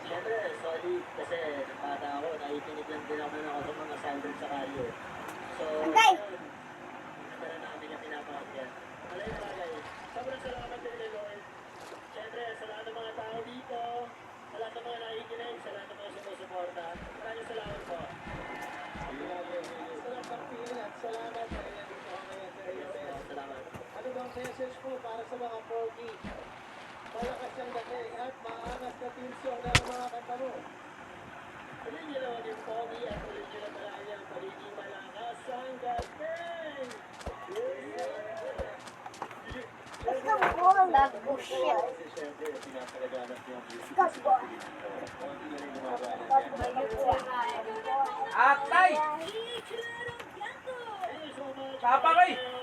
Siyempre, sorry kasi nung bata ako, nakikinig lang din ako sa mga soundtrack sa kalye. So, Antay! yun, hindi na namin yung pinapakagyan. Malay bagay, sobrang salamat din kay Lord. Siyempre, sa lahat ng mga tao dito, sa lahat ng mga nakikinig, sa lahat ng mga sumusuporta, maraming salamat po. Sarap ang feeling at salamat sa kanya dito ngayon sa iyo. Salamat. Ano bang message mo para sa mga pogi? Malakas ang dating at maangas na tinsyon ng mga kanta mo. Tuloy niyo lang yung pogi at tuloy niyo na talaga ang pagiging malakas ang dating! Ito po ang nag-push siya. Kasi siyempre, pinapalaganap niyo ang music. Cut po. Konti na rin gumagana dyan. Atay! Thank you so much. Tapa ko eh!